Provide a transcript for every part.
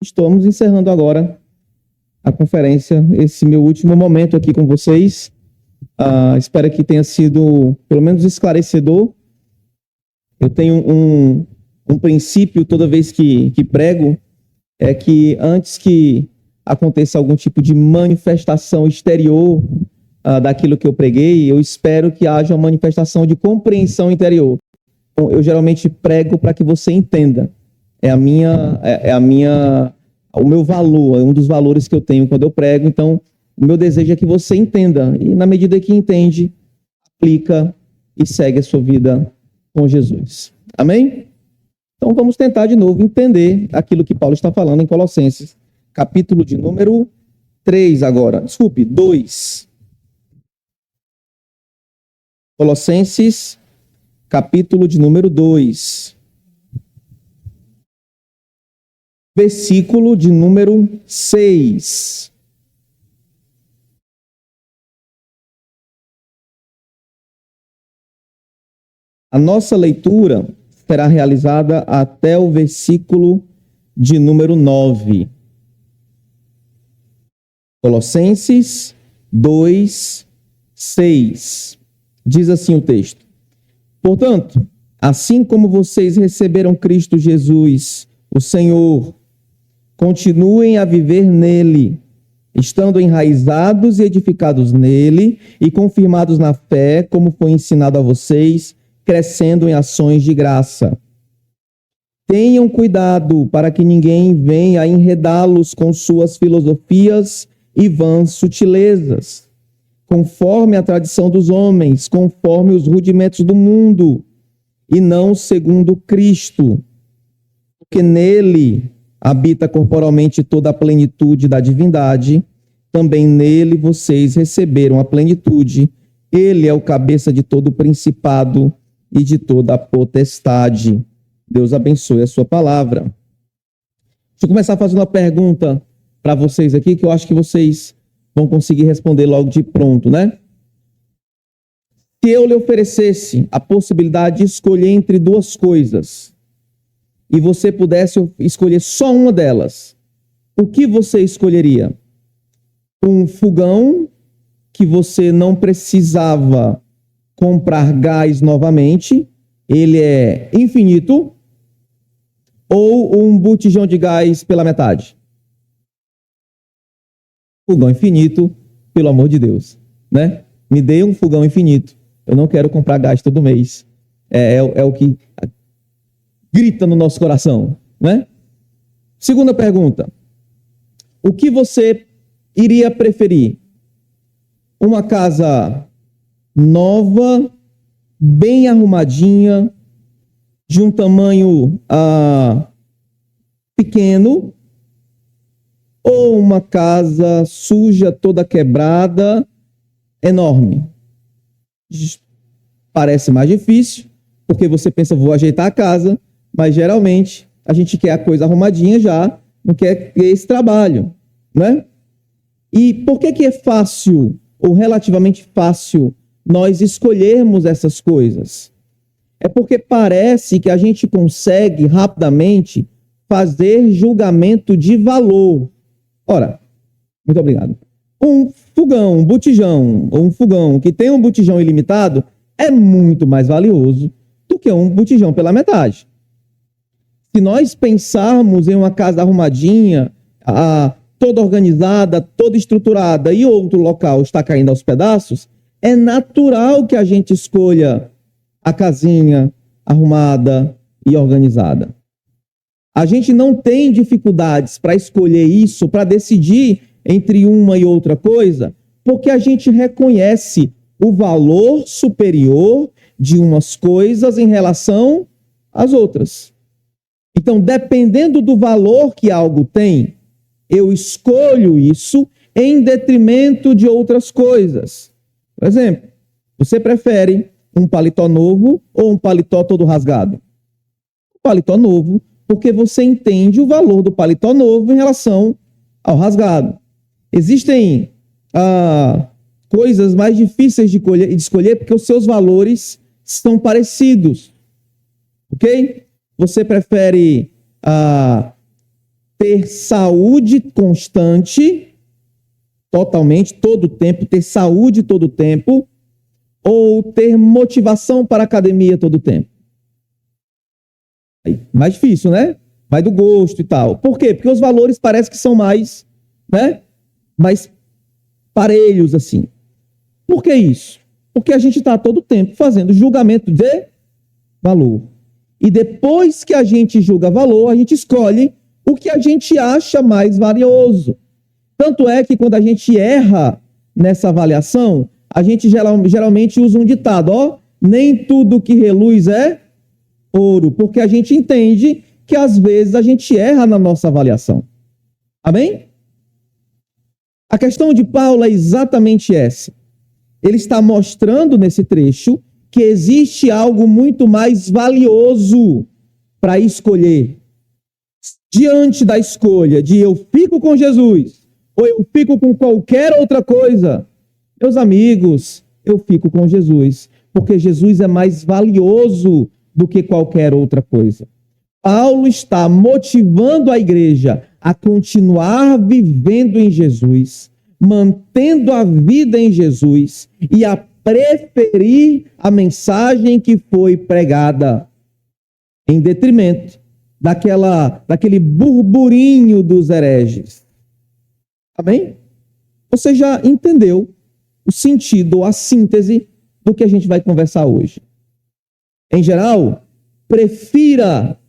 Estamos encerrando agora a conferência, esse meu último momento aqui com vocês. Espero que tenha sido, pelo menos, esclarecedor. Eu tenho um princípio toda vez que prego, é que antes que aconteça algum tipo de manifestação exterior daquilo que eu preguei, eu espero que haja uma manifestação de compreensão interior. Então, eu geralmente prego para que você entenda. O meu valor, é um dos valores que eu tenho quando eu prego. Então, o meu desejo é que você entenda. E na medida que entende, aplica e segue a sua vida com Jesus. Amém? Então, vamos tentar de novo entender aquilo que Paulo está falando em Colossenses, capítulo de número 3 agora. Desculpe, 2. Colossenses, capítulo de número 2. Versículo de número 6. A nossa leitura será realizada até o versículo de número 9. Colossenses 2, 6. Diz assim o texto: Portanto, assim como vocês receberam Cristo Jesus, o Senhor, continuem a viver nele, estando enraizados e edificados nele e confirmados na fé, como foi ensinado a vocês, crescendo em ações de graça. Tenham cuidado para que ninguém venha enredá-los com suas filosofias e vãs sutilezas, conforme a tradição dos homens, conforme os rudimentos do mundo, e não segundo Cristo, porque nele habita corporalmente toda a plenitude da divindade, também nele vocês receberam a plenitude. Ele é o cabeça de todo o principado e de toda a potestade. Deus abençoe a sua palavra. Deixa eu começar fazendo uma pergunta para vocês aqui, que eu acho que vocês vão conseguir responder logo de pronto, né? Se eu lhe oferecesse a possibilidade de escolher entre duas coisas, e você pudesse escolher só uma delas, o que você escolheria? Um fogão que você não precisava comprar gás novamente, ele é infinito, ou um botijão de gás pela metade? Fogão infinito, pelo amor de Deus, né? Me dê um fogão infinito. Eu não quero comprar gás todo mês. É o que grita no nosso coração, né? Segunda pergunta: o que você iria preferir? Uma casa nova, bem arrumadinha, de um tamanho pequeno, ou uma casa suja, toda quebrada, enorme? Parece mais difícil, porque você pensa, vou ajeitar a casa, mas geralmente a gente quer a coisa arrumadinha já, não quer esse trabalho, né? E por que é fácil, ou relativamente fácil, nós escolhermos essas coisas? É porque parece que a gente consegue rapidamente fazer julgamento de valor. Ora, muito obrigado. Um fogão, um botijão, ou um fogão que tem um botijão ilimitado é muito mais valioso do que um botijão pela metade. Se nós pensarmos em uma casa arrumadinha, toda organizada, toda estruturada, e outro local está caindo aos pedaços, é natural que a gente escolha a casinha arrumada e organizada. A gente não tem dificuldades para escolher isso, para decidir entre uma e outra coisa, porque a gente reconhece o valor superior de umas coisas em relação às outras. Então, dependendo do valor que algo tem, eu escolho isso em detrimento de outras coisas. Por exemplo, você prefere um paletó novo ou um paletó todo rasgado? Um paletó novo, porque você entende o valor do paletó novo em relação ao rasgado. Existem coisas mais difíceis de escolher porque os seus valores são parecidos. Ok? Você prefere ter saúde constante, totalmente, todo o tempo, ter saúde todo o tempo, ou ter motivação para a academia todo o tempo? Mais difícil, né? Vai do gosto e tal. Por quê? Porque os valores parecem que são mais, né? Mais parelhos, assim. Por que isso? Porque a gente está todo tempo fazendo julgamento de valor. E depois que a gente julga valor, a gente escolhe o que a gente acha mais valioso. Tanto é que quando a gente erra nessa avaliação, a gente geralmente usa um ditado, ó, nem tudo que reluz é ouro, porque a gente entende que às vezes a gente erra na nossa avaliação. Amém? A questão de Paulo é exatamente essa. Ele está mostrando nesse trecho que existe algo muito mais valioso para escolher. Diante da escolha de eu fico com Jesus ou eu fico com qualquer outra coisa, meus amigos, eu fico com Jesus, porque Jesus é mais valioso do que qualquer outra coisa. Paulo está motivando a igreja a continuar vivendo em Jesus, mantendo a vida em Jesus e a preferir a mensagem que foi pregada, em detrimento daquele burburinho dos hereges. Amém? Você já entendeu o sentido, a síntese do que a gente vai conversar hoje. Em geral, prefira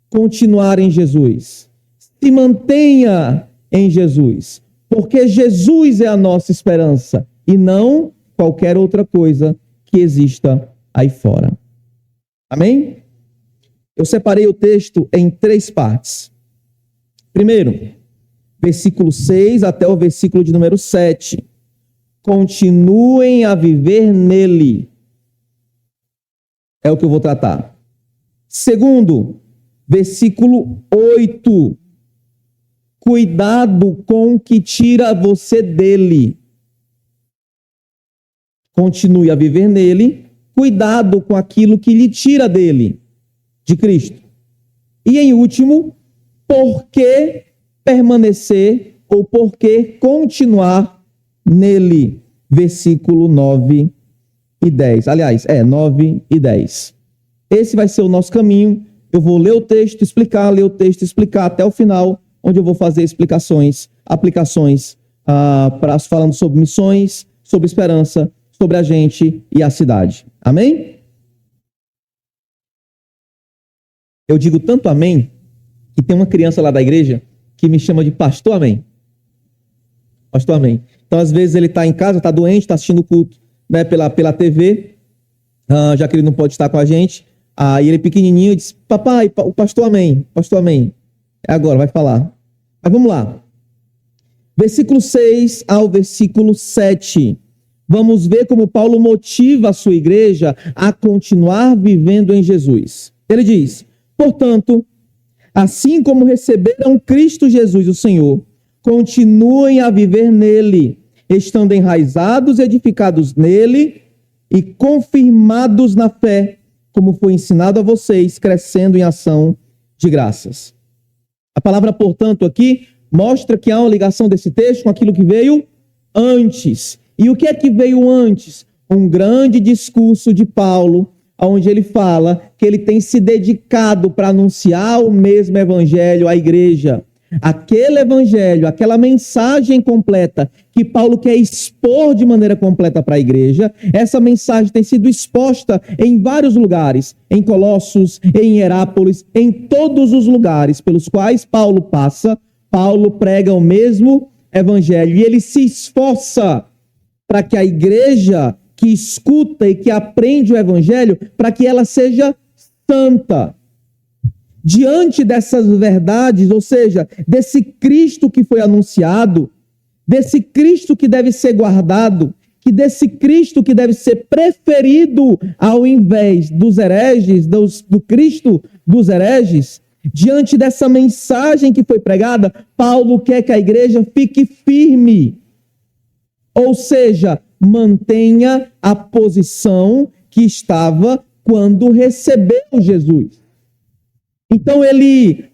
continuar em Jesus. Se mantenha em Jesus, porque Jesus é a nossa esperança e não qualquer outra coisa que exista aí fora. Amém? Eu separei o texto em 3 partes. Primeiro, versículo 6 até o versículo de número 7. Continuem a viver nele. É o que eu vou tratar. Segundo, versículo 8. Cuidado com o que tira você dele. Continue a viver nele. Cuidado com aquilo que lhe tira dele, de Cristo. E em último, por que permanecer ou por que continuar nele? Versículo 9 e 10. Aliás, 9 e 10. Esse vai ser o nosso caminho. Eu vou ler o texto, explicar, até o final, onde eu vou fazer aplicações, falando sobre missões, sobre esperança, sobre a gente e a cidade. Amém? Eu digo tanto amém, que tem uma criança lá da igreja que me chama de pastor amém. Pastor amém. Então, às vezes, ele está em casa, está doente, está assistindo o culto, né, pela TV, já que ele não pode estar com a gente. Aí ele pequenininho diz, papai, o pastor amém, pastor amém. É agora, vai falar. Mas vamos lá. Versículo 6 ao versículo 7. Vamos ver como Paulo motiva a sua igreja a continuar vivendo em Jesus. Ele diz, portanto, assim como receberam Cristo Jesus, o Senhor, continuem a viver nele, estando enraizados, edificados nele e confirmados na fé, como foi ensinado a vocês, crescendo em ação de graças. A palavra, portanto, aqui mostra que há uma ligação desse texto com aquilo que veio antes. E o que é que veio antes? Um grande discurso de Paulo, onde ele fala que ele tem se dedicado para anunciar o mesmo evangelho à igreja. Aquele evangelho, aquela mensagem completa que Paulo quer expor de maneira completa para a igreja, essa mensagem tem sido exposta em vários lugares, em Colossos, em Herápolis, em todos os lugares pelos quais Paulo passa, Paulo prega o mesmo evangelho e ele se esforça para que a igreja que escuta e que aprende o evangelho, para que ela seja santa. Diante dessas verdades, ou seja, desse Cristo que foi anunciado, desse Cristo que deve ser guardado, desse Cristo que deve ser preferido ao invés dos hereges, do Cristo dos hereges, diante dessa mensagem que foi pregada, Paulo quer que a igreja fique firme. Ou seja, mantenha a posição que estava quando recebeu Jesus. Então ele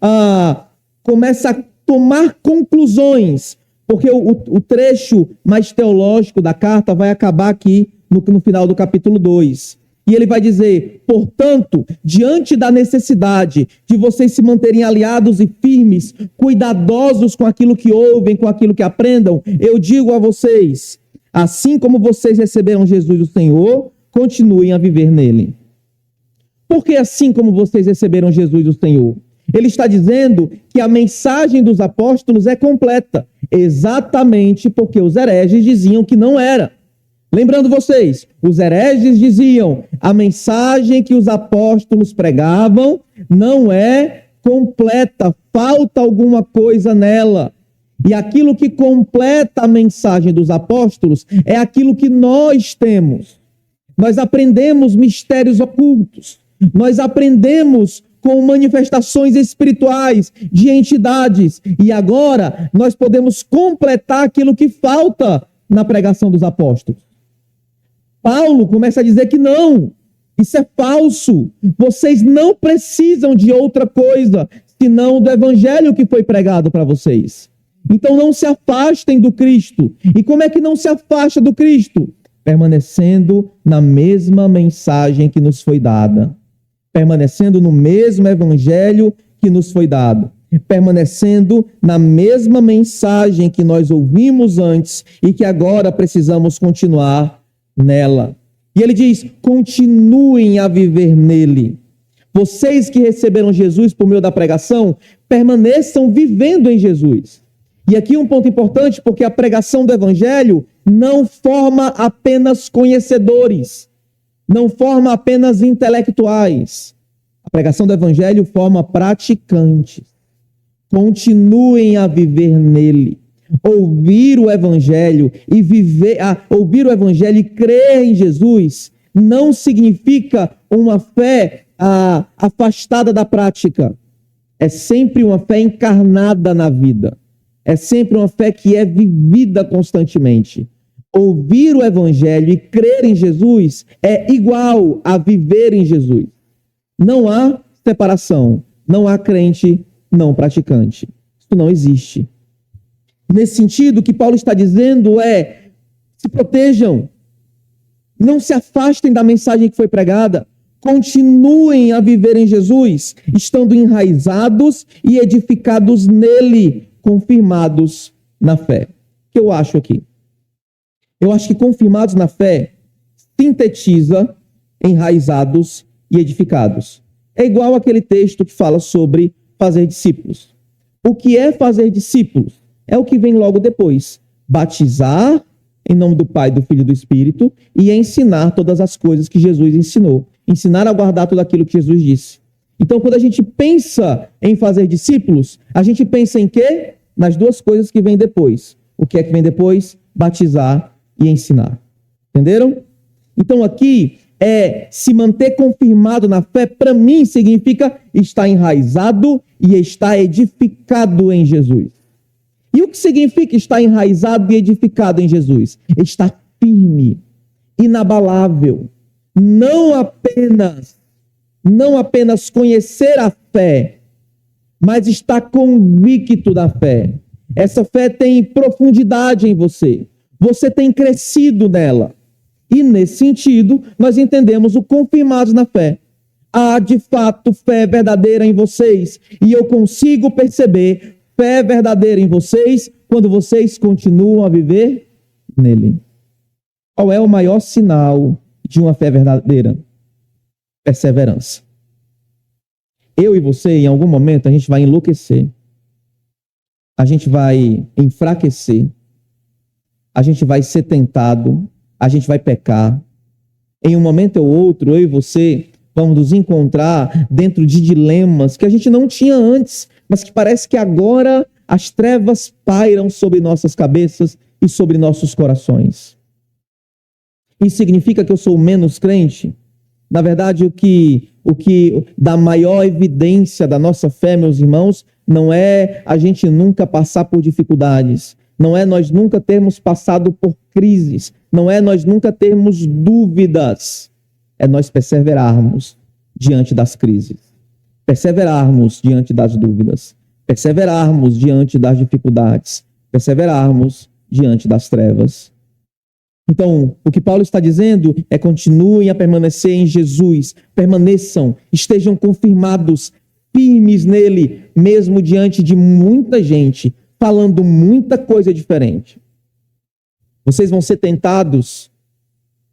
começa a tomar conclusões, porque o trecho mais teológico da carta vai acabar aqui no final do capítulo 2. E ele vai dizer: portanto, diante da necessidade de vocês se manterem aliados e firmes, cuidadosos com aquilo que ouvem, com aquilo que aprendam, eu digo a vocês, assim como vocês receberam Jesus o Senhor, continuem a viver nele. Por que assim como vocês receberam Jesus o Senhor? Ele está dizendo que a mensagem dos apóstolos é completa, exatamente porque os hereges diziam que não era. Lembrando vocês, os hereges diziam: a mensagem que os apóstolos pregavam não é completa, falta alguma coisa nela. E aquilo que completa a mensagem dos apóstolos é aquilo que nós temos. Nós aprendemos mistérios ocultos, nós aprendemos com manifestações espirituais de entidades, e agora nós podemos completar aquilo que falta na pregação dos apóstolos. Paulo começa a dizer que não, isso é falso. Vocês não precisam de outra coisa senão do evangelho que foi pregado para vocês. Então não se afastem do Cristo. E como é que não se afasta do Cristo? Permanecendo na mesma mensagem que nos foi dada. Permanecendo no mesmo evangelho que nos foi dado. Permanecendo na mesma mensagem que nós ouvimos antes e que agora precisamos continuar nela. E ele diz: continuem a viver nele. Vocês que receberam Jesus por meio da pregação, permaneçam vivendo em Jesus. E aqui um ponto importante, porque a pregação do evangelho não forma apenas conhecedores, não forma apenas intelectuais. A pregação do evangelho forma praticantes. Continuem a viver nele. Ouvir o evangelho e ouvir o evangelho e crer em Jesus não significa uma fé afastada da prática. É sempre uma fé encarnada na vida. É sempre uma fé que é vivida constantemente. Ouvir o evangelho e crer em Jesus é igual a viver em Jesus. Não há separação, não há crente não praticante. Isso não existe. Nesse sentido, o que Paulo está dizendo é: se protejam, não se afastem da mensagem que foi pregada, continuem a viver em Jesus, estando enraizados e edificados nele, confirmados na fé. O que eu acho aqui? Eu acho que confirmados na fé sintetiza enraizados e edificados. É igual aquele texto que fala sobre fazer discípulos. O que é fazer discípulos? É o que vem logo depois. Batizar em nome do Pai, do Filho e do Espírito e ensinar todas as coisas que Jesus ensinou. Ensinar a guardar tudo aquilo que Jesus disse. Então, quando a gente pensa em fazer discípulos, a gente pensa em quê? Nas duas coisas que vêm depois. O que é que vem depois? Batizar e ensinar. Entenderam? Então, aqui se manter confirmado na fé, para mim, significa estar enraizado e estar edificado em Jesus. E o que significa estar enraizado e edificado em Jesus? Estar firme, inabalável, não apenas conhecer a fé, mas estar convicto da fé. Essa fé tem profundidade em você. Você tem crescido nela. E nesse sentido, nós entendemos o confirmados na fé. Há, de fato, fé verdadeira em vocês. E eu consigo perceber fé verdadeira em vocês quando vocês continuam a viver nele. Qual é o maior sinal de uma fé verdadeira? Perseverança. Eu e você, em algum momento, a gente vai enlouquecer. A gente vai enfraquecer. A gente vai ser tentado. A gente vai pecar. Em um momento ou outro, eu e você vamos nos encontrar dentro de dilemas que a gente não tinha antes, mas que parece que agora as trevas pairam sobre nossas cabeças e sobre nossos corações. Isso significa que eu sou menos crente? Na verdade, o que dá maior evidência da nossa fé, meus irmãos, não é a gente nunca passar por dificuldades, não é nós nunca termos passado por crises, não é nós nunca termos dúvidas, é nós perseverarmos diante das crises, perseverarmos diante das dúvidas, perseverarmos diante das dificuldades, perseverarmos diante das trevas. Então, o que Paulo está dizendo é: continuem a permanecer em Jesus, permaneçam, estejam confirmados, firmes nele, mesmo diante de muita gente, falando muita coisa diferente. Vocês vão ser tentados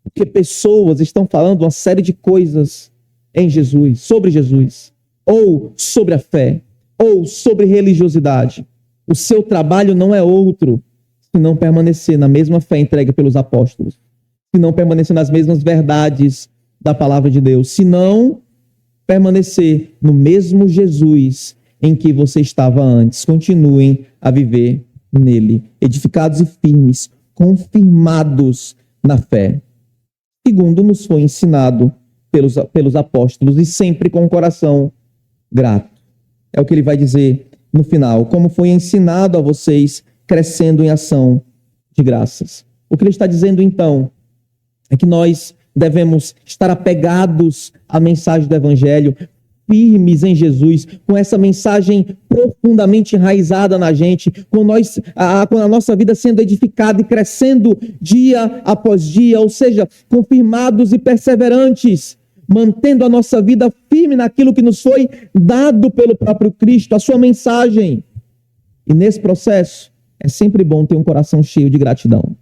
porque pessoas estão falando uma série de coisas em Jesus, sobre Jesus, ou sobre a fé, ou sobre religiosidade. O seu trabalho não é outro se não permanecer na mesma fé entregue pelos apóstolos, se não permanecer nas mesmas verdades da palavra de Deus, se não permanecer no mesmo Jesus em que você estava antes. Continuem a viver nele, edificados e firmes, confirmados na fé, segundo nos foi ensinado pelos apóstolos, e sempre com o coração grato. É o que ele vai dizer no final: como foi ensinado a vocês, crescendo em ação de graças. O que ele está dizendo, então, é que nós devemos estar apegados à mensagem do Evangelho, firmes em Jesus, com essa mensagem profundamente enraizada na gente, com a nossa vida sendo edificada e crescendo dia após dia, ou seja, confirmados e perseverantes, mantendo a nossa vida firme naquilo que nos foi dado pelo próprio Cristo, a sua mensagem. E nesse processo, é sempre bom ter um coração cheio de gratidão.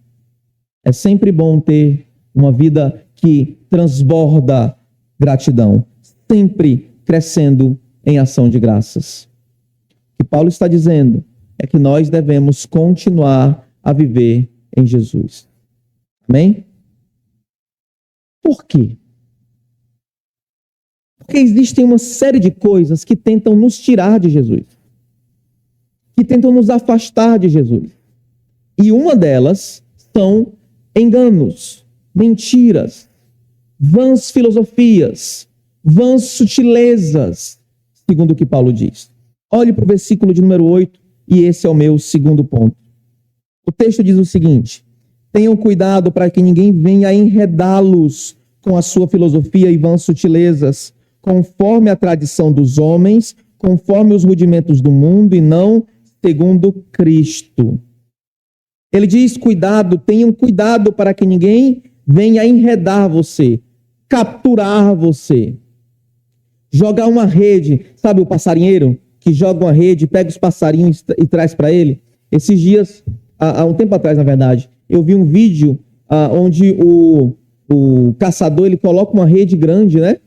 É sempre bom ter uma vida que transborda gratidão, sempre crescendo em ação de graças. O que Paulo está dizendo é que nós devemos continuar a viver em Jesus. Amém? Por quê? Porque existem uma série de coisas que tentam nos tirar de Jesus, que tentam nos afastar de Jesus. E uma delas são enganos, mentiras, vãs filosofias, vãs sutilezas, segundo o que Paulo diz. Olhe para o versículo de número 8, e esse é o meu segundo ponto. O texto diz o seguinte: tenham cuidado para que ninguém venha enredá-los com a sua filosofia e vãs sutilezas, conforme a tradição dos homens, conforme os rudimentos do mundo e não segundo Cristo. Ele diz: cuidado, tenham cuidado para que ninguém venha enredar você, capturar você, jogar uma rede. Sabe o passarinheiro que joga uma rede, pega os passarinhos e traz para ele? Esses dias, há um tempo atrás, na verdade, eu vi um vídeo onde o caçador ele coloca uma rede grande, né?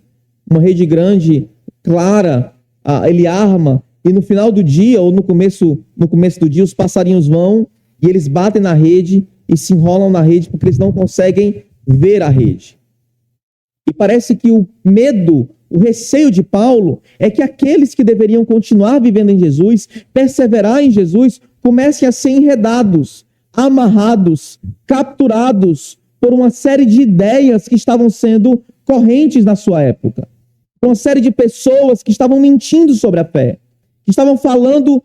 Uma rede grande, clara, ele arma, e no final do dia, ou no começo do dia, os passarinhos vão e eles batem na rede e se enrolam na rede porque eles não conseguem ver a rede. E parece que o medo, o receio de Paulo é que aqueles que deveriam continuar vivendo em Jesus, perseverar em Jesus, comecem a ser enredados, amarrados, capturados por uma série de ideias que estavam sendo correntes na sua época. Uma série de pessoas que estavam mentindo sobre a fé, que estavam falando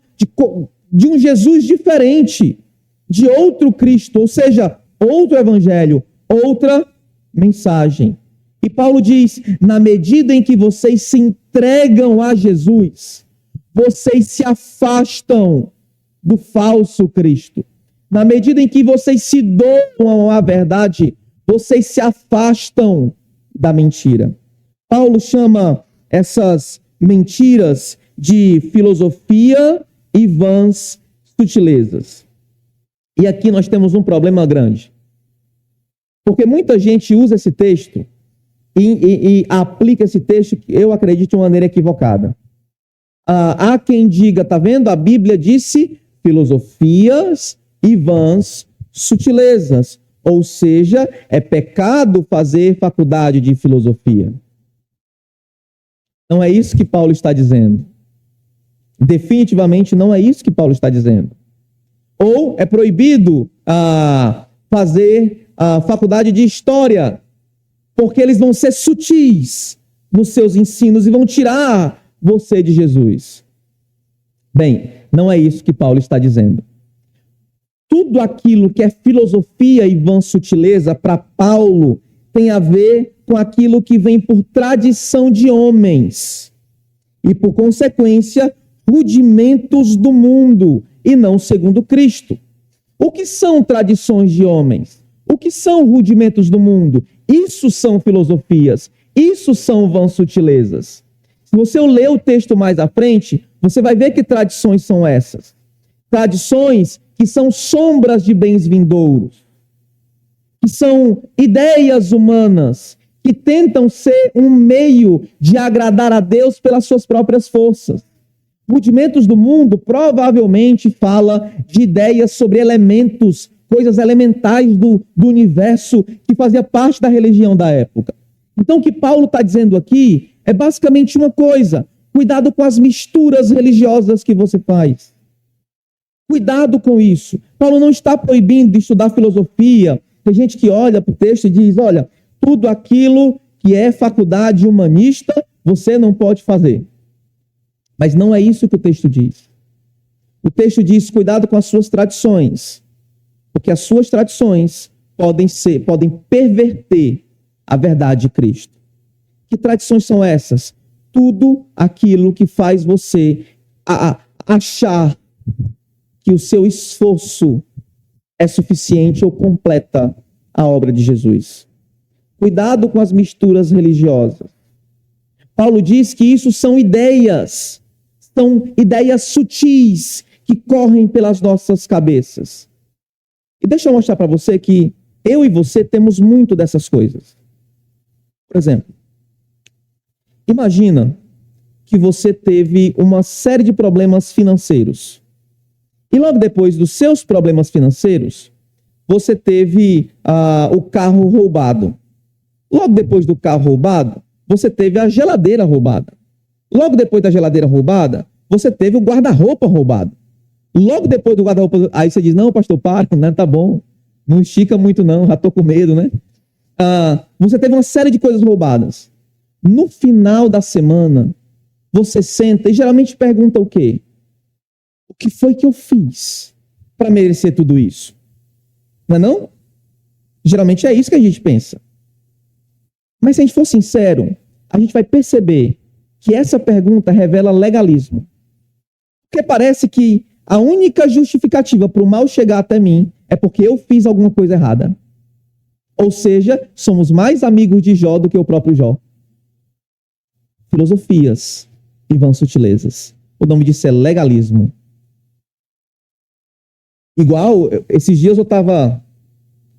de um Jesus diferente, de outro Cristo, ou seja, outro evangelho, outra mensagem. E Paulo diz: na medida em que vocês se entregam a Jesus, vocês se afastam do falso Cristo. Na medida em que vocês se doam à verdade, vocês se afastam da mentira. Paulo chama essas mentiras de filosofia e vãs sutilezas. E aqui nós temos um problema grande. Porque muita gente usa esse texto e aplica esse texto, eu acredito, de uma maneira equivocada. Há quem diga, tá vendo? A Bíblia disse filosofias e vãs sutilezas. Ou seja, é pecado fazer faculdade de filosofia. Não é isso que Paulo está dizendo. Definitivamente não é isso que Paulo está dizendo. Ou é proibido fazer a faculdade de história, porque eles vão ser sutis nos seus ensinos e vão tirar você de Jesus. Bem, não é isso que Paulo está dizendo. Tudo aquilo que é filosofia e vã sutileza, para Paulo, tem a ver com aquilo que vem por tradição de homens. E, por consequência, rudimentos do mundo e não segundo Cristo. O que são tradições de homens? O que são rudimentos do mundo? Isso são filosofias. Isso são vãs sutilezas. Se você ler o texto mais à frente, você vai ver que tradições são essas. Tradições que são sombras de bens vindouros, que são ideias humanas, que tentam ser um meio de agradar a Deus pelas suas próprias forças. Rudimentos do mundo provavelmente fala de ideias sobre elementos, coisas elementais do universo que fazia parte da religião da época. Então o que Paulo está dizendo aqui é basicamente uma coisa: cuidado com as misturas religiosas que você faz. Cuidado com isso. Paulo não está proibindo de estudar filosofia. Tem gente que olha para o texto e diz, olha, tudo aquilo que é faculdade humanista, você não pode fazer. Mas não é isso que o texto diz. O texto diz, cuidado com as suas tradições, porque as suas tradições podem perverter a verdade de Cristo. Que tradições são essas? Tudo aquilo que faz você achar que o seu esforço é suficiente ou completa a obra de Jesus. Cuidado com as misturas religiosas. Paulo diz que isso são ideias sutis que correm pelas nossas cabeças. E deixa eu mostrar para você que eu e você temos muito dessas coisas. Por exemplo, imagina que você teve uma série de problemas financeiros. E logo depois dos seus problemas financeiros, você teve o carro roubado. Logo depois do carro roubado, você teve a geladeira roubada. Logo depois da geladeira roubada, você teve o guarda-roupa roubado. Logo depois do guarda-roupa, aí você diz, não, pastor, para, né? Tá bom. Não estica muito não, já tô com medo, né? Você teve uma série de coisas roubadas. No final da semana, você senta e geralmente pergunta o quê? O que foi que eu fiz para merecer tudo isso? Não é não? Geralmente é isso que a gente pensa. Mas se a gente for sincero, a gente vai perceber que essa pergunta revela legalismo. Porque parece que a única justificativa para o mal chegar até mim é porque eu fiz alguma coisa errada. Ou seja, somos mais amigos de Jó do que o próprio Jó. Filosofias e vãs sutilezas. O nome disso é legalismo. Igual, esses dias eu estava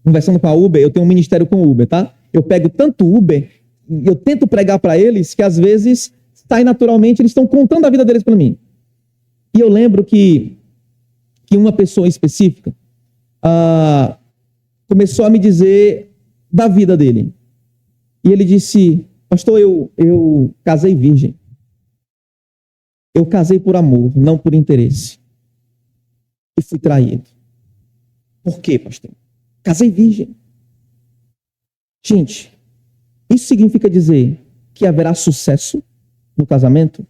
conversando com a Uber, eu tenho um ministério com o Uber, tá? Eu pego tanto Uber, eu tento pregar para eles, que às vezes, sai naturalmente, eles estão contando a vida deles para mim. E eu lembro que uma pessoa específica começou a me dizer da vida dele. E ele disse, pastor, eu casei virgem. Eu casei por amor, não por interesse. E fui traído. Por quê, pastor? Casei virgem. Gente, isso significa dizer que haverá sucesso no casamento?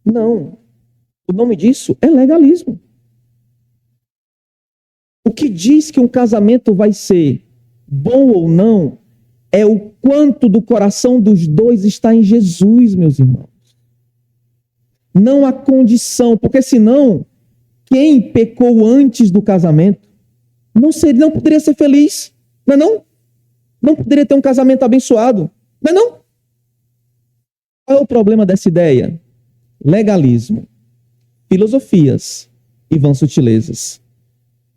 Não. O nome disso é legalismo. O que diz que um casamento vai ser bom ou não é o quanto do coração dos dois está em Jesus, meus irmãos. Não a condição, porque senão quem pecou antes do casamento não poderia ser feliz, não é não? Não poderia ter um casamento abençoado, não é não? Qual é o problema dessa ideia? Legalismo, filosofias e vãs sutilezas.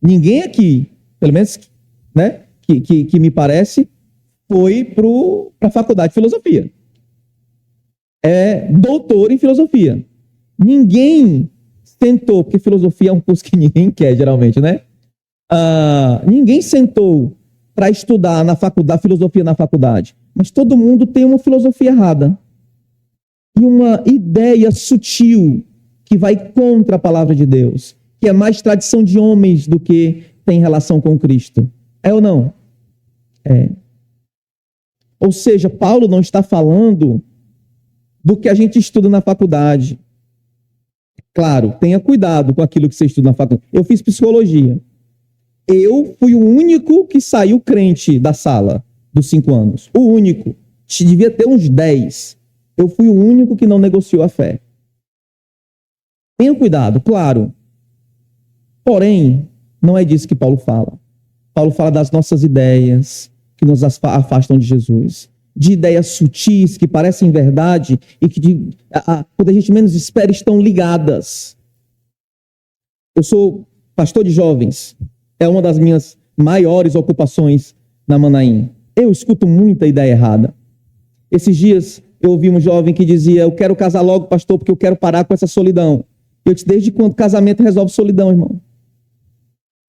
Ninguém aqui, pelo menos, né, que me parece, foi para a faculdade de filosofia. É doutor em filosofia. Ninguém sentou, porque filosofia é um curso que ninguém quer, geralmente, né? Ninguém sentou para estudar na faculdade, filosofia na faculdade. Mas todo mundo tem uma filosofia errada. E uma ideia sutil que vai contra a palavra de Deus, que é mais tradição de homens do que tem relação com Cristo. É ou não? É. Ou seja, Paulo não está falando do que a gente estuda na faculdade. Claro, tenha cuidado com aquilo que você estuda na faculdade. Eu fiz psicologia. Eu fui o único que saiu crente da sala dos 5 anos. O único. Devia ter uns 10. Eu fui o único que não negociou a fé. Tenha cuidado, claro. Porém, não é disso que Paulo fala. Paulo fala das nossas ideias que nos afastam de Jesus. De ideias sutis que parecem verdade e que, quando a gente menos espera, estão ligadas. Eu sou pastor de jovens. É uma das minhas maiores ocupações na Manaim. Eu escuto muita ideia errada. Esses dias eu ouvi um jovem que dizia: eu quero casar logo, pastor, porque eu quero parar com essa solidão. Eu disse: desde quando casamento resolve solidão, irmão?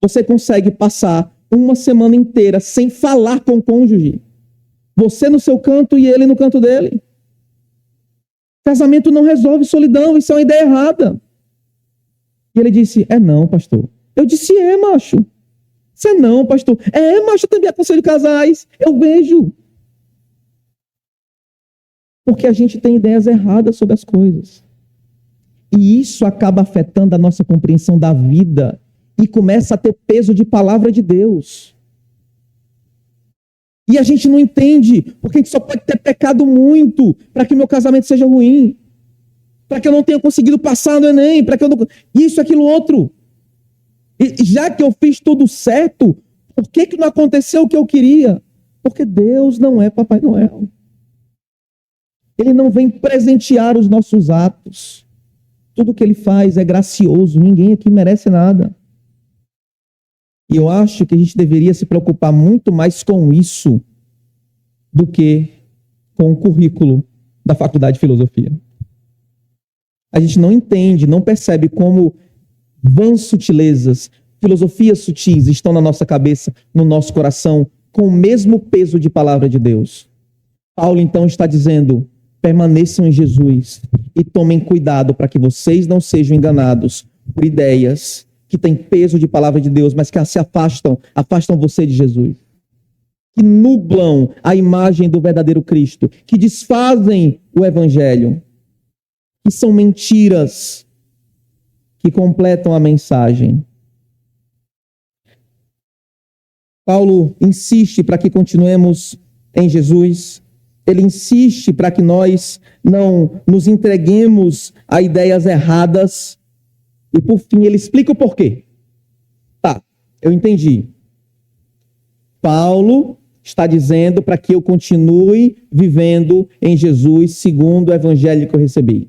Você consegue passar uma semana inteira sem falar com o cônjuge. Você no seu canto e ele no canto dele. Casamento não resolve solidão, isso é uma ideia errada. E ele disse: é não, pastor. Eu disse: é, macho. Isso é não, pastor. É, macho, eu também aconselho casais. Eu vejo. Porque a gente tem ideias erradas sobre as coisas. E isso acaba afetando a nossa compreensão da vida e começa a ter peso de palavra de Deus. E a gente não entende, porque a gente só pode ter pecado muito para que meu casamento seja ruim, para que eu não tenha conseguido passar no Enem, para que eu não... Isso, aquilo, outro. E já que eu fiz tudo certo, por que não aconteceu o que eu queria? Porque Deus não é Papai Noel. Ele não vem presentear os nossos atos. Tudo que ele faz é gracioso, ninguém aqui merece nada. E eu acho que a gente deveria se preocupar muito mais com isso do que com o currículo da Faculdade de Filosofia. A gente não entende, não percebe como vãs sutilezas, filosofias sutis estão na nossa cabeça, no nosso coração, com o mesmo peso de palavra de Deus. Paulo então está dizendo: permaneçam em Jesus e tomem cuidado para que vocês não sejam enganados por ideias que têm peso de palavra de Deus, mas que se afastam você de Jesus. Que nublam a imagem do verdadeiro Cristo, que desfazem o Evangelho, que são mentiras que completam a mensagem. Paulo insiste para que continuemos em Jesus. Ele insiste para que nós não nos entreguemos a ideias erradas. E por fim, ele explica o porquê. Tá, eu entendi. Paulo está dizendo para que eu continue vivendo em Jesus segundo o evangelho que eu recebi.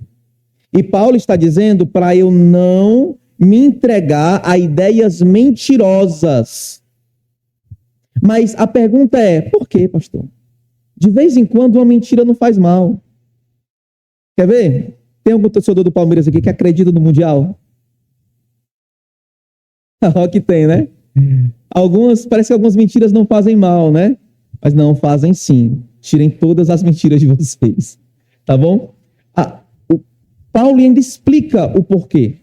E Paulo está dizendo para eu não me entregar a ideias mentirosas. Mas a pergunta é: por quê, pastor? De vez em quando uma mentira não faz mal. Quer ver? Tem algum torcedor do Palmeiras aqui que acredita no Mundial? Ó, que tem, né? Parece que algumas mentiras não fazem mal, né? Mas não, fazem sim. Tirem todas as mentiras de vocês. Tá bom? O Paulo ainda explica o porquê.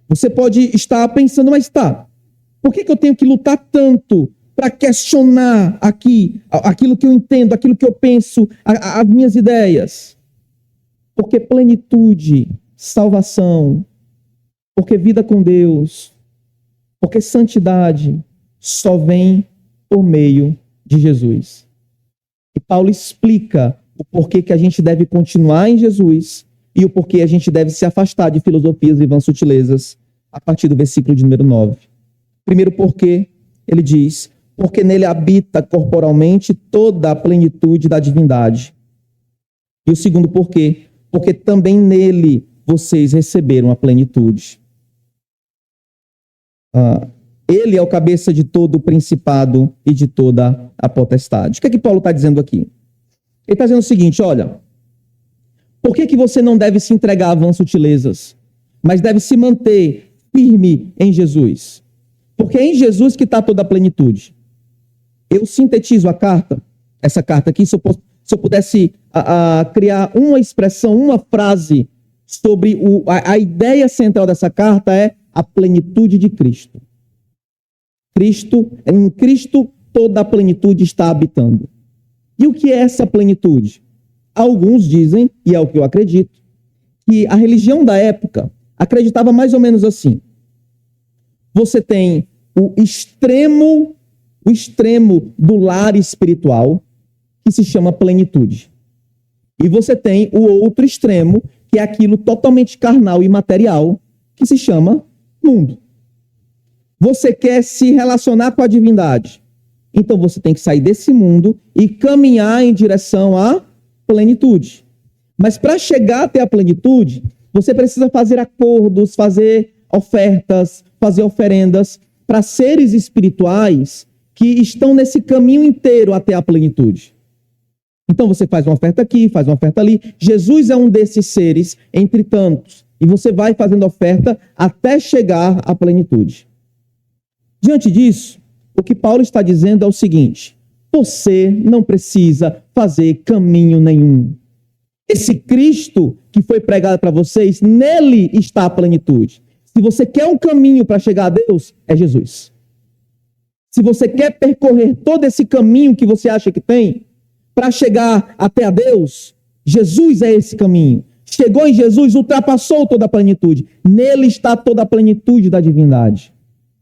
Você pode estar pensando: mas tá, por que eu tenho que lutar tanto para questionar aqui aquilo que eu entendo, aquilo que eu penso, as minhas ideias? Porque plenitude, salvação, porque vida com Deus, porque santidade só vem por meio de Jesus. E Paulo explica o porquê que a gente deve continuar em Jesus e o porquê a gente deve se afastar de filosofias e vãs sutilezas a partir do versículo de número 9. Primeiro porquê, ele diz: porque nele habita corporalmente toda a plenitude da divindade. E o segundo porquê, porque também nele vocês receberam a plenitude. Ele é o cabeça de todo o principado e de toda a potestade. O que é que Paulo está dizendo aqui? Ele está dizendo o seguinte: olha, por que você não deve se entregar a vãs sutilezas, mas deve se manter firme em Jesus? Porque é em Jesus que está toda a plenitude. Eu sintetizo essa carta aqui, se eu pudesse criar uma expressão, uma frase sobre a ideia central dessa carta, é a plenitude de Cristo. Em Cristo, toda a plenitude está habitando. E o que é essa plenitude? Alguns dizem, e é o que eu acredito, que a religião da época acreditava mais ou menos assim. Você tem o extremo do lar espiritual, que se chama plenitude. E você tem o outro extremo, que é aquilo totalmente carnal e material, que se chama mundo. Você quer se relacionar com a divindade. Então você tem que sair desse mundo e caminhar em direção à plenitude. Mas para chegar até a plenitude, você precisa fazer acordos, fazer ofertas, fazer oferendas para seres espirituais que estão nesse caminho inteiro até a plenitude. Então você faz uma oferta aqui, faz uma oferta ali. Jesus é um desses seres, entre tantos. E você vai fazendo oferta até chegar à plenitude. Diante disso, o que Paulo está dizendo é o seguinte: você não precisa fazer caminho nenhum. Esse Cristo que foi pregado para vocês, nele está a plenitude. Se você quer um caminho para chegar a Deus, é Jesus. Se você quer percorrer todo esse caminho que você acha que tem, para chegar até a Deus, Jesus é esse caminho. Chegou em Jesus, ultrapassou toda a plenitude. Nele está toda a plenitude da divindade.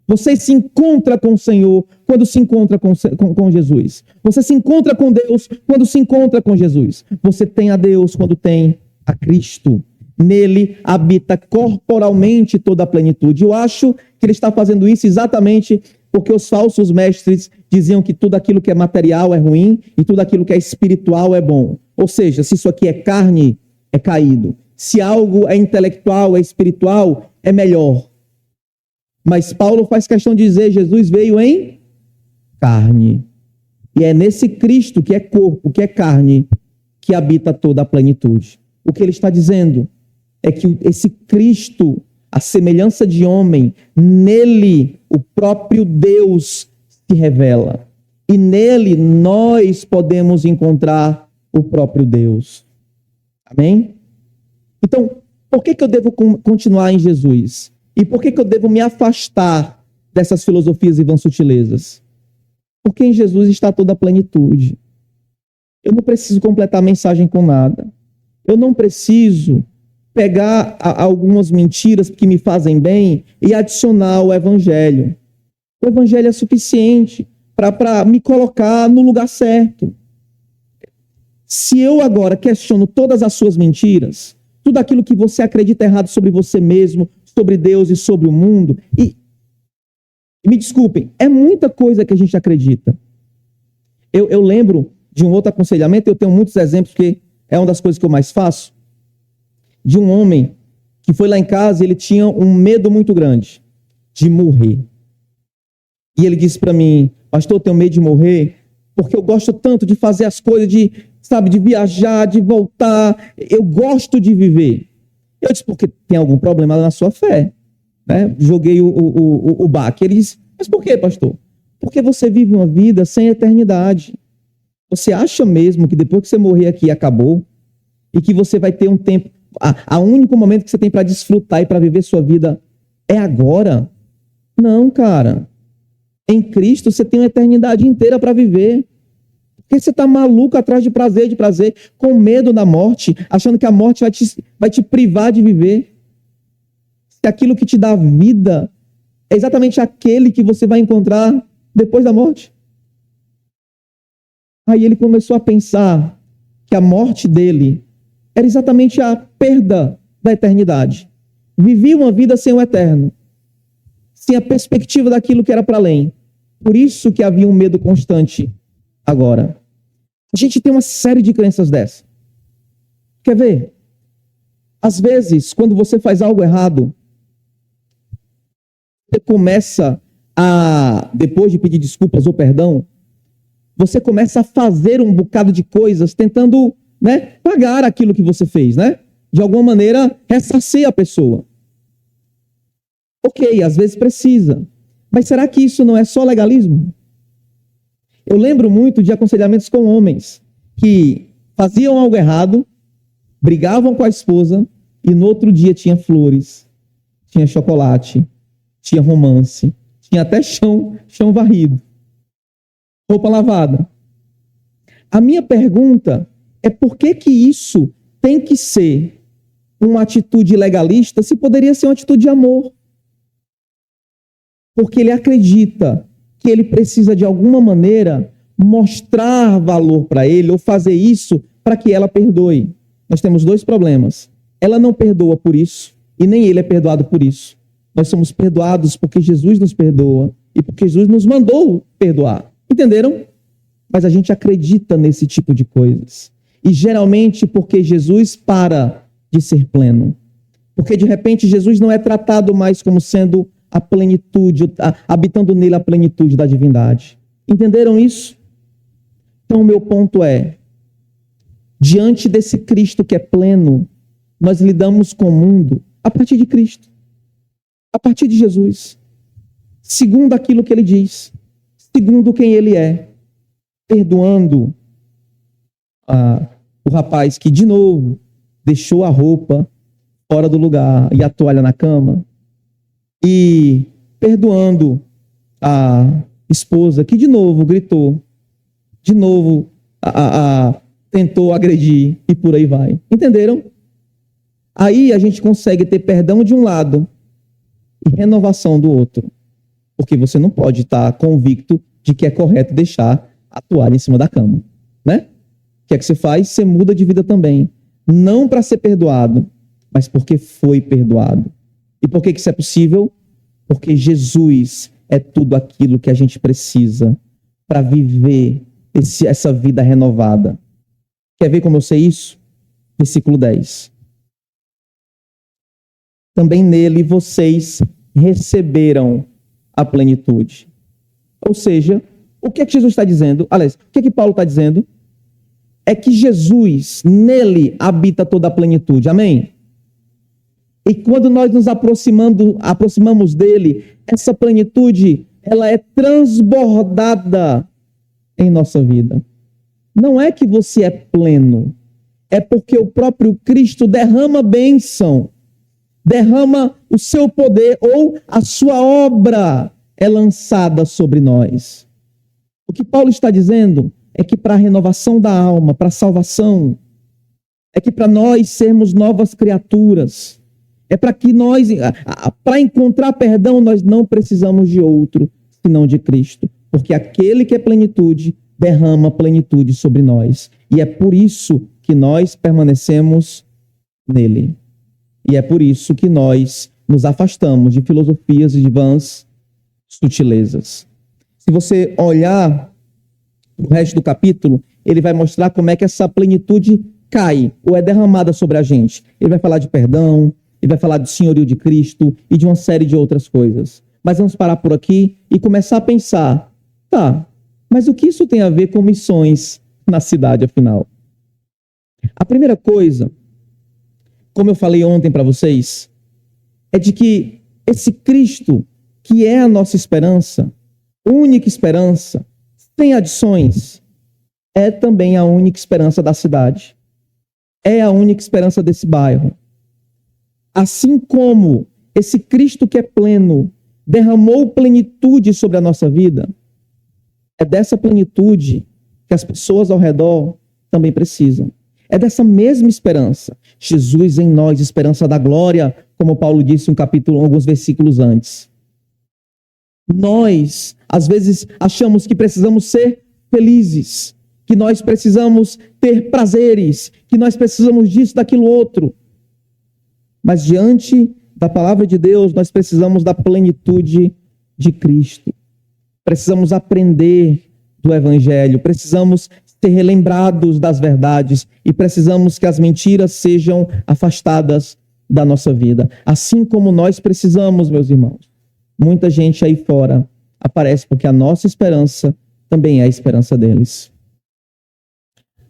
Você se encontra com o Senhor quando se encontra com Jesus. Você se encontra com Deus quando se encontra com Jesus. Você tem a Deus quando tem a Cristo. Nele habita corporalmente toda a plenitude. Eu acho que ele está fazendo isso exatamente porque os falsos mestres diziam que tudo aquilo que é material é ruim e tudo aquilo que é espiritual é bom. Ou seja, se isso aqui é carne, é caído. Se algo é intelectual, é espiritual, é melhor. Mas Paulo faz questão de dizer: Jesus veio em carne. E é nesse Cristo, que é corpo, que é carne, que habita toda a plenitude. O que ele está dizendo é que esse Cristo, a semelhança de homem, nele o próprio Deus se revela. E nele nós podemos encontrar o próprio Deus. Amém? Então, por que eu devo continuar em Jesus? E por que eu devo me afastar dessas filosofias e vãs sutilezas? Porque em Jesus está toda a plenitude. Eu não preciso completar a mensagem com nada. Eu não preciso pegar algumas mentiras que me fazem bem e adicionar ao Evangelho. O Evangelho é suficiente para me colocar no lugar certo. Se eu agora questiono todas as suas mentiras, tudo aquilo que você acredita errado sobre você mesmo, sobre Deus e sobre o mundo, e me desculpem, é muita coisa que a gente acredita. Eu lembro de um outro aconselhamento, eu tenho muitos exemplos, porque é uma das coisas que eu mais faço, de um homem que foi lá em casa e ele tinha um medo muito grande de morrer. E ele disse para mim: pastor, eu tenho medo de morrer porque eu gosto tanto de fazer as coisas, de viajar, de voltar, eu gosto de viver. Eu disse: porque tem algum problema na sua fé, né? Joguei o baque. Ele disse: mas por quê, pastor? Porque você vive uma vida sem eternidade. Você acha mesmo que depois que você morrer aqui acabou? E que você vai ter um tempo... O único momento que você tem para desfrutar e para viver sua vida é agora? Não, cara. Em Cristo você tem uma eternidade inteira para viver. Porque você está maluco atrás de prazer, com medo da morte, achando que a morte vai te privar de viver. Se aquilo que te dá vida é exatamente aquele que você vai encontrar depois da morte. Aí ele começou a pensar que a morte dele era exatamente a perda da eternidade. Vivia uma vida sem o eterno, sem a perspectiva daquilo que era para além. Por isso que havia um medo constante agora. A gente tem uma série de crenças dessa. Quer ver? Às vezes, quando você faz algo errado, você começa a, depois de pedir desculpas ou perdão, você começa a fazer um bocado de coisas tentando, né, pagar aquilo que você fez, né? De alguma maneira, ressarcir a pessoa. Ok, às vezes precisa. Mas será que isso não é só legalismo? Eu lembro muito de aconselhamentos com homens que faziam algo errado, brigavam com a esposa e no outro dia tinha flores, tinha chocolate, tinha romance, tinha até chão varrido, roupa lavada. A minha pergunta é: por que isso tem que ser uma atitude legalista se poderia ser uma atitude de amor? Porque ele acredita que ele precisa, de alguma maneira, mostrar valor para ele ou fazer isso para que ela perdoe. Nós temos dois problemas. Ela não perdoa por isso e nem ele é perdoado por isso. Nós somos perdoados porque Jesus nos perdoa e porque Jesus nos mandou perdoar. Entenderam? Mas a gente acredita nesse tipo de coisas. E geralmente porque Jesus para de ser pleno. Porque de repente Jesus não é tratado mais como sendo a plenitude, habitando nele a plenitude da divindade. Entenderam isso? Então o meu ponto é, diante desse Cristo que é pleno, nós lidamos com o mundo a partir de Cristo, a partir de Jesus, segundo aquilo que ele diz, segundo quem ele é, perdoando o rapaz que, de novo, deixou a roupa fora do lugar e a toalha na cama, e perdoando a esposa que, de novo, gritou, de novo, tentou agredir e por aí vai. Entenderam? Aí a gente consegue ter perdão de um lado e renovação do outro. Porque você não pode estar convicto de que é correto deixar a toalha em cima da cama, né? O que é que você faz? Você muda de vida também. Não para ser perdoado, mas porque foi perdoado. E por que isso é possível? Porque Jesus é tudo aquilo que a gente precisa para viver essa vida renovada. Quer ver como eu sei isso? Versículo 10. Também nele vocês receberam a plenitude. Ou seja, o que é que Jesus está dizendo? Aliás, o que é que Paulo está dizendo? É que Jesus, nele habita toda a plenitude. Amém? E quando nós nos aproximamos dele, essa plenitude, ela é transbordada em nossa vida. Não é que você é pleno, é porque o próprio Cristo derrama bênção, derrama o seu poder ou a sua obra é lançada sobre nós. O que Paulo está dizendo é que para a renovação da alma, para a salvação, é que para nós sermos novas criaturas, é para que nós, para encontrar perdão, nós não precisamos de outro, senão de Cristo. Porque aquele que é plenitude, derrama plenitude sobre nós. E é por isso que nós permanecemos nele. E é por isso que nós nos afastamos de filosofias e de vãs sutilezas. Se você olhar o resto do capítulo, ele vai mostrar como é que essa plenitude cai ou é derramada sobre a gente. Ele vai falar de perdão, ele vai falar do senhorio de Cristo e de uma série de outras coisas. Mas vamos parar por aqui e começar a pensar, tá, mas o que isso tem a ver com missões na cidade, afinal? A primeira coisa, como eu falei ontem para vocês, é de que esse Cristo, que é a nossa esperança, única esperança, sem adições, é também a única esperança da cidade. É a única esperança desse bairro. Assim como esse Cristo que é pleno derramou plenitude sobre a nossa vida, é dessa plenitude que as pessoas ao redor também precisam. É dessa mesma esperança. Jesus em nós, esperança da glória, como Paulo disse alguns versículos antes. Nós, às vezes, achamos que precisamos ser felizes, que nós precisamos ter prazeres, que nós precisamos disso, daquilo outro. Mas diante da palavra de Deus, nós precisamos da plenitude de Cristo. Precisamos aprender do Evangelho, precisamos ser relembrados das verdades e precisamos que as mentiras sejam afastadas da nossa vida. Assim como nós precisamos, meus irmãos. Muita gente aí fora aparece porque a nossa esperança também é a esperança deles.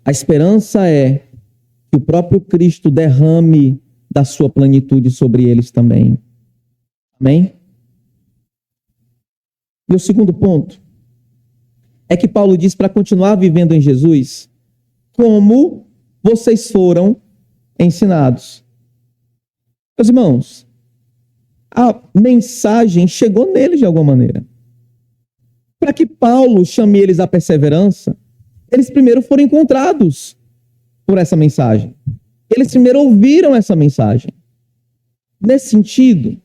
A esperança é que o próprio Cristo derrame da sua plenitude sobre eles também. Amém? E o segundo ponto é que Paulo diz para continuar vivendo em Jesus como vocês foram ensinados. Meus irmãos, a mensagem chegou neles de alguma maneira. Para que Paulo chame eles à perseverança, eles primeiro foram encontrados por essa mensagem. Eles primeiro ouviram essa mensagem. Nesse sentido,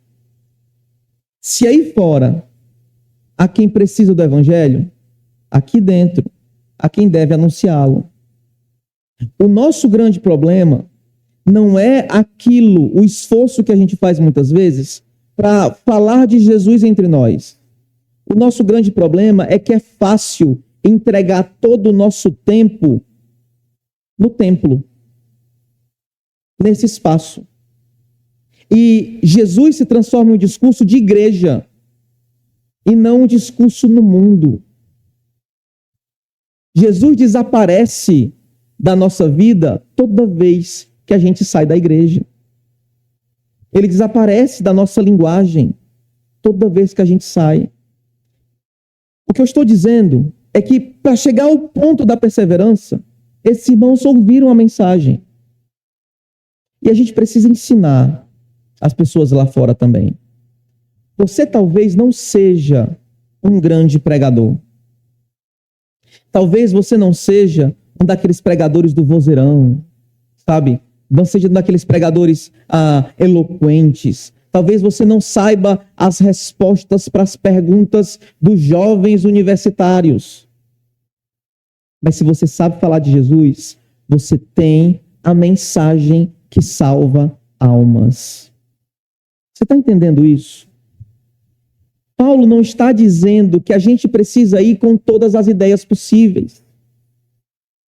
se aí fora há quem precisa do Evangelho, aqui dentro há quem deve anunciá-lo. O nosso grande problema não é aquilo, o esforço que a gente faz muitas vezes para falar de Jesus entre nós. O nosso grande problema é que é fácil entregar todo o nosso tempo no templo, nesse espaço. E Jesus se transforma em um discurso de igreja e não um discurso no mundo. Jesus desaparece da nossa vida toda vez que a gente sai da igreja. Ele desaparece da nossa linguagem toda vez que a gente sai. O que eu estou dizendo é que para chegar ao ponto da perseverança, esses irmãos ouviram a mensagem. E a gente precisa ensinar as pessoas lá fora também. Você talvez não seja um grande pregador. Talvez você não seja um daqueles pregadores do vozeirão, sabe? Não seja um daqueles pregadores eloquentes. Talvez você não saiba as respostas para as perguntas dos jovens universitários. Mas se você sabe falar de Jesus, você tem a mensagem que salva almas. Você está entendendo isso? Paulo não está dizendo que a gente precisa ir com todas as ideias possíveis.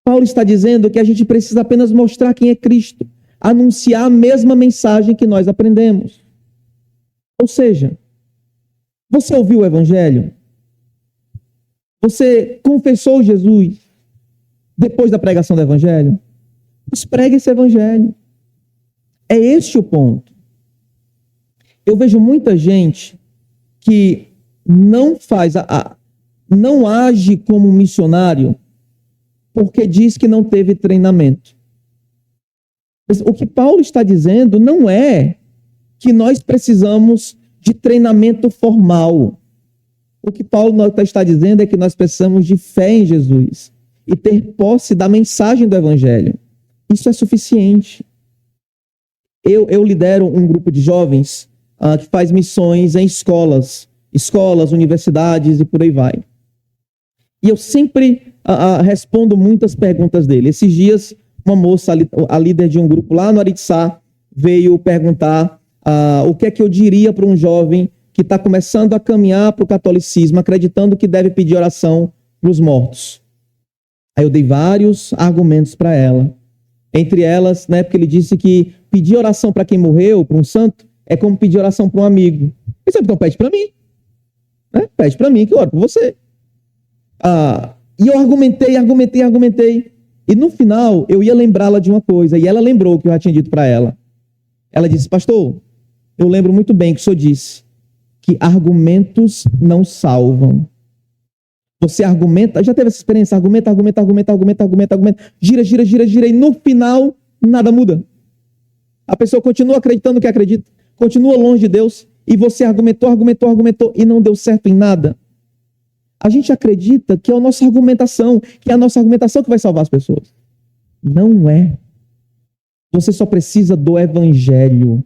Paulo está dizendo que a gente precisa apenas mostrar quem é Cristo, anunciar a mesma mensagem que nós aprendemos. Ou seja, você ouviu o Evangelho? Você confessou Jesus depois da pregação do Evangelho? Mas pregue esse Evangelho. É este o ponto. Eu vejo muita gente que não não age como missionário porque diz que não teve treinamento. O que Paulo está dizendo não é que nós precisamos de treinamento formal. O que Paulo está dizendo é que nós precisamos de fé em Jesus e ter posse da mensagem do Evangelho. Isso é suficiente. Eu lidero um grupo de jovens que faz missões em escolas, universidades e por aí vai. E eu sempre respondo muitas perguntas dele. Esses dias, uma moça, a líder de um grupo lá no Aritzá, veio perguntar o que é que eu diria para um jovem que está começando a caminhar para o catolicismo, acreditando que deve pedir oração para os mortos. Aí eu dei vários argumentos para ela. Entre elas, né, porque ele disse que pedir oração para quem morreu, para um santo, é como pedir oração para um amigo. Então pede para mim. Né? Pede para mim que eu oro por você. E eu argumentei. E no final, eu ia lembrá-la de uma coisa. E ela lembrou o que eu já tinha dito para ela. Ela disse, pastor, eu lembro muito bem que o senhor disse que argumentos não salvam. Você argumenta, já teve essa experiência, argumenta, gira, e no final, nada muda. A pessoa continua acreditando que acredita, continua longe de Deus, e você argumentou, e não deu certo em nada. A gente acredita que é a nossa argumentação, que vai salvar as pessoas. Não é. Você só precisa do Evangelho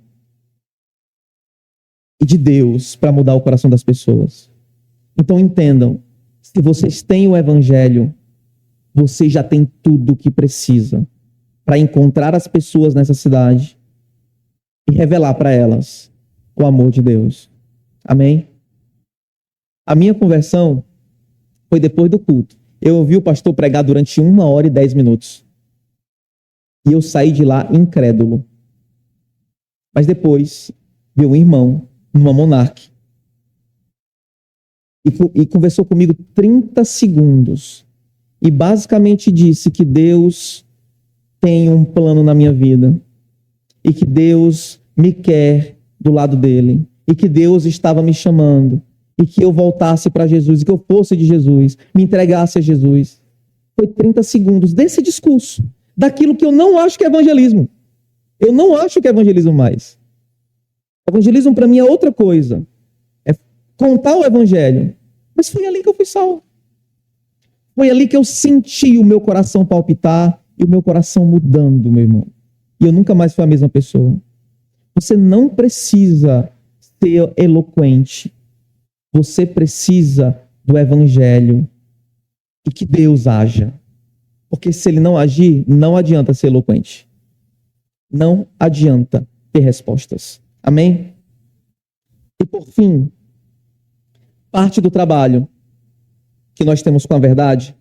e de Deus para mudar o coração das pessoas. Então entendam, se vocês têm o Evangelho, vocês já têm tudo o que precisa para encontrar as pessoas nessa cidade e revelar para elas o amor de Deus. Amém? A minha conversão foi depois do culto. Eu ouvi o pastor pregar durante 1 hora e 10 minutos. E eu saí de lá incrédulo. Mas depois veio um irmão, numa Monark, e conversou comigo 30 segundos. E basicamente disse que Deus tem um plano na minha vida. E que Deus me quer do lado dele. E que Deus estava me chamando. E que eu voltasse para Jesus. E que eu fosse de Jesus. Me entregasse a Jesus. Foi 30 segundos desse discurso. Daquilo que eu não acho que é evangelismo. Eu não acho que é evangelismo mais. Evangelismo para mim é outra coisa. É contar o evangelho. Mas foi ali que eu fui salvo. Foi ali que eu senti o meu coração palpitar e o meu coração mudando, meu irmão. E eu nunca mais fui a mesma pessoa. Você não precisa ser eloquente. Você precisa do evangelho e que Deus haja. Porque se ele não agir, não adianta ser eloquente. não adianta ter respostas. Amém? E por fim, parte do trabalho que nós temos com a verdade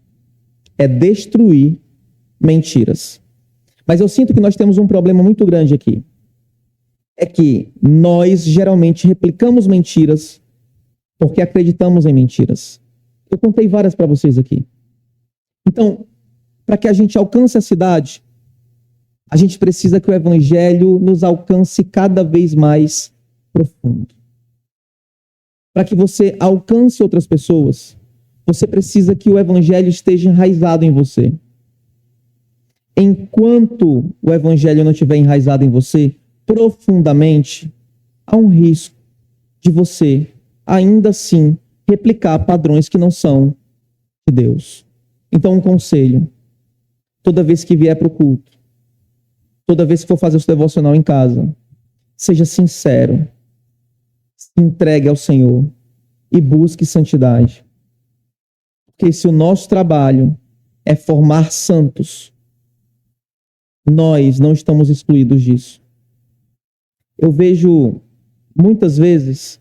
é destruir mentiras. Mas eu sinto que nós temos um problema muito grande aqui. É que nós geralmente replicamos mentiras porque acreditamos em mentiras. Eu contei várias para vocês aqui. Então, para que a gente alcance a cidade, a gente precisa que o evangelho nos alcance cada vez mais profundo. Para que você alcance outras pessoas, você precisa que o evangelho esteja enraizado em você. Enquanto o evangelho não estiver enraizado em você profundamente, há um risco de você, ainda assim, replicar padrões que não são de Deus. Então, um conselho: toda vez que vier para o culto, toda vez que for fazer o seu devocional em casa, seja sincero, se entregue ao Senhor e busque santidade. Porque se o nosso trabalho é formar santos, nós não estamos excluídos disso. Eu vejo muitas vezes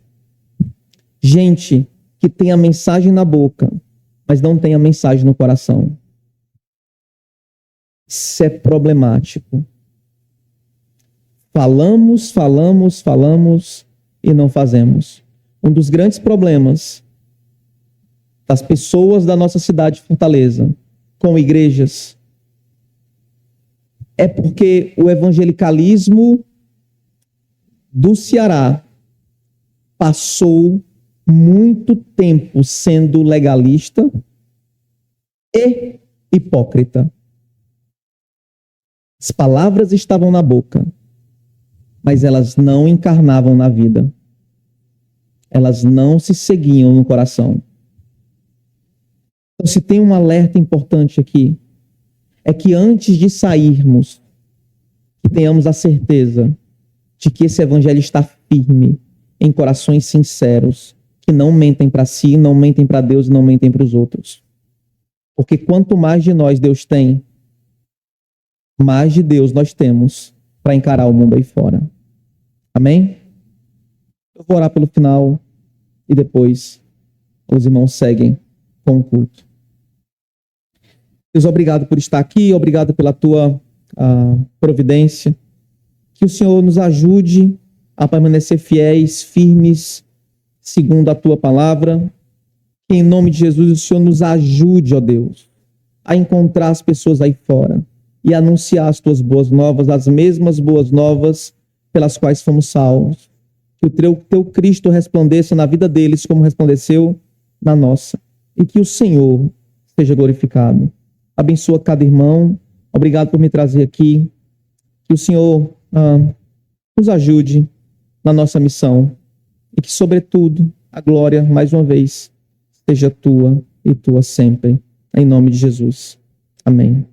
gente que tem a mensagem na boca, mas não tem a mensagem no coração. Isso é problemático. Falamos e não fazemos. Um dos grandes problemas das pessoas da nossa cidade de Fortaleza com igrejas é porque o evangelicalismo do Ceará passou muito tempo sendo legalista e hipócrita. As palavras estavam na boca, mas elas não encarnavam na vida. Elas não se seguiam no coração. Então, se tem um alerta importante aqui, é que antes de sairmos, que tenhamos a certeza de que esse evangelho está firme em corações sinceros, que não mentem para si, não mentem para Deus e não mentem para os outros. Porque quanto mais de nós Deus tem, mais de Deus nós temos para encarar o mundo aí fora. Amém? Eu vou orar pelo final e depois os irmãos seguem com o culto. Deus, obrigado por estar aqui, obrigado pela tua providência. Que o Senhor nos ajude a permanecer fiéis, firmes, segundo a tua palavra. Que em nome de Jesus o Senhor nos ajude, ó Deus, a encontrar as pessoas aí fora e anunciar as tuas boas novas, as mesmas boas novas pelas quais fomos salvos. Que o teu Cristo resplandeça na vida deles como resplandeceu na nossa. E que o Senhor seja glorificado. Abençoa cada irmão. Obrigado por me trazer aqui. Que o Senhor nos ajude na nossa missão. E que, sobretudo, a glória, mais uma vez, seja tua e tua sempre. Em nome de Jesus. Amém.